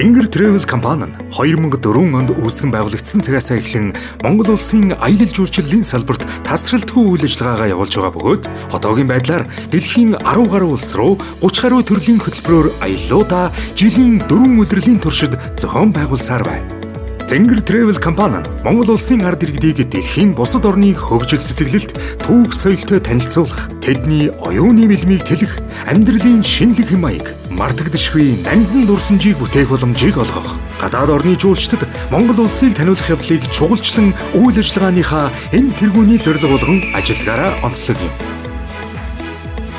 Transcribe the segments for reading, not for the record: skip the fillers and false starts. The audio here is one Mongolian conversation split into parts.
Тэнгэр Travel компани нь 2004 онд үүсгэн байгуулагдсан цагаас эхлэн Монгол улсын аялал жуулчлалын салбарт тасралтгүй үйл ажиллагаагаа явуулж байгаа бөгөөд одоогийн байдлаар дэлхийн 10 гаруй улс руу 30 гаруй төрлийн хөтөлбөрөөр аяллуудаа жилийн 4 өдрлийн туршид зохион байгуулсаар байна. Тэнгэр Travel компани нь Монгол улсын ард иргэдийг дэлхийн бусад орны хөгжил цэцэглэлт, түүх соёлтой танилцуулах, тэдний оюуны мэлмийг тэлэх, амьдралын шинэлэг хэм маяг, мартагдашгүй нандин дурсамжийг бүтээх боломжийг олгох, гадаад орны жуулчдад Монгол улсыг таниулах явдлыг чухалчлан үйл ажиллагааныхаа энэ тэргүүний зорилго болгон ажиллагаараа онцлог юм.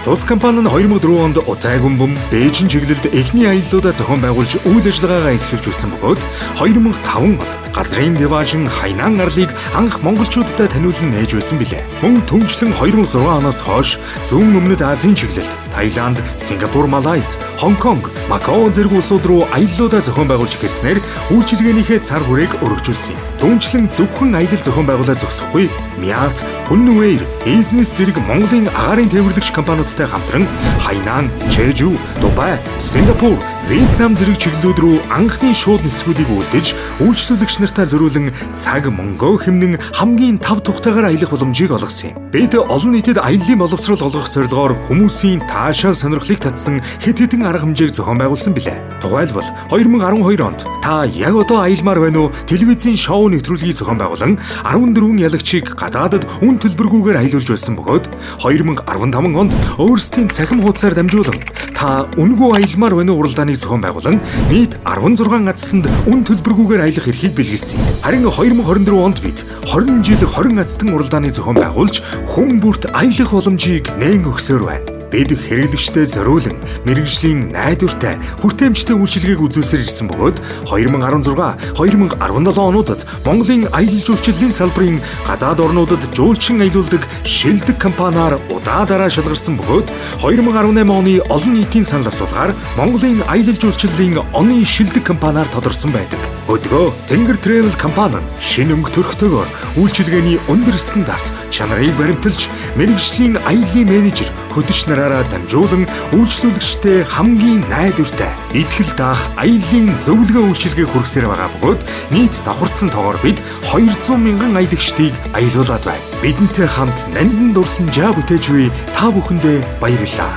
Тус компани нь 2004 онд Утай гүмбэм, Бээжин чиглэлд эхний аяллуудаа зохион байгуулж үйл ажиллагаагаа эхлүүлж байсан бөгөөд 2005 онд газрын диважин Хайнан арлыг анх монголчуудад таниулан нээж байсан билээ. Мөн түүнчлэн 2006 оноос хойш зүүн өмнөд Азийн чиглэлд Таиланд, Сингапур, Малайз, Хонконг, Макао зэрэг улсууд руу аяллуудаа зохион байгуулж эхэлснээр үйлчилгээнийхээ цар хүрээг өргөжүүлсэн юм. Түүнчлэн зөвхөн аялал зохион байгуулалт зогсохгүй, Мят, Хүннүвэйр, Бизнес зэрэг Монголын агаарын тээвэрлэгч компаниудтай хамтран Хайнан, Чежу, Дубай, Сингапур, Вьетнам зэрэг чиглэлүүд рүү анхны шууд нислэгүүдийг үлдээж, үйлчлүүлэгч нартаа зориулан цаг мөнгөө хэмнэн хамгийн тав тухтайгаар аялах боломжийг олгосон юм. Бид олон нийтэд аяллаа боловсрол олгох зорилгоор хүмүүсийн таашаа сонирхлыг татсан хэд хэдэн арга хэмжээг зохион байгуулсан билээ. Тухайлбал 2012 онд та яг одоо аялмаар байна уу? Телевизийн шоу нэвтрүүлгийг зохион байгуулан 14 ялагчийг гадаадад үн төлбөргүйгээр аялуулж байсан бөгөөд 2015 онд өөрсдийн цахим хуудасаар дамжуулан та үнэгүй аялмаар байна уу уралдааныг зохион байгуулан нийт 16 азтанд үн төлбөргүйгээр аялах эрхийг бэлгэлсэн. Харин 2024 онд бид 20 жил 20 азтан уралдааныг зохион байгуулж хүн бүрт аялах боломжийг нээн өгсөөр байна. Бид хэрэглэгчдэд зориулан мэрэгжлийн найдвартай, хүртээмжтэй үйлчилгээг үзүүлсээр ирсэн бөгөөд 2016, 2017 онуудад Монголын аялал жуулчлалын салбарын гадаад орнуудад жуулчин аялуулдаг шилдэг компаниар удаа шалгарсан бөгөөд 2018 оны олон нийтийн санал асуулгаар Монголын аялал жуулчлалын оны шилдэг компаниар тодорсон байдаг. Өдгөө Тэнгэр Travel компани нь шинэ өнгө төрхтөөр үйлчилгээний өндөр стандарт, чанарыг баримталж, мэрэгжлийн аяллаа менежер, хөдөлж нараараа дамжуулан үйлчлүүлэгчтэй хамгийн найдвартай, итгэл даах аяллаа зөвлөгөө үйлчилгээ хүргэсээр байгаа бөгөөд нийт давхарцсан тоогоор бид 200 мянган аялагчдыг аялуулад байна. Бидэнтэй хамт нандин дурсамжаа бүтээж буй та бүхэндээ баярлалаа.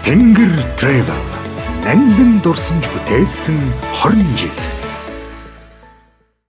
Тэнгэр Travel нандин дурсамж бүтээсэн 20 жил.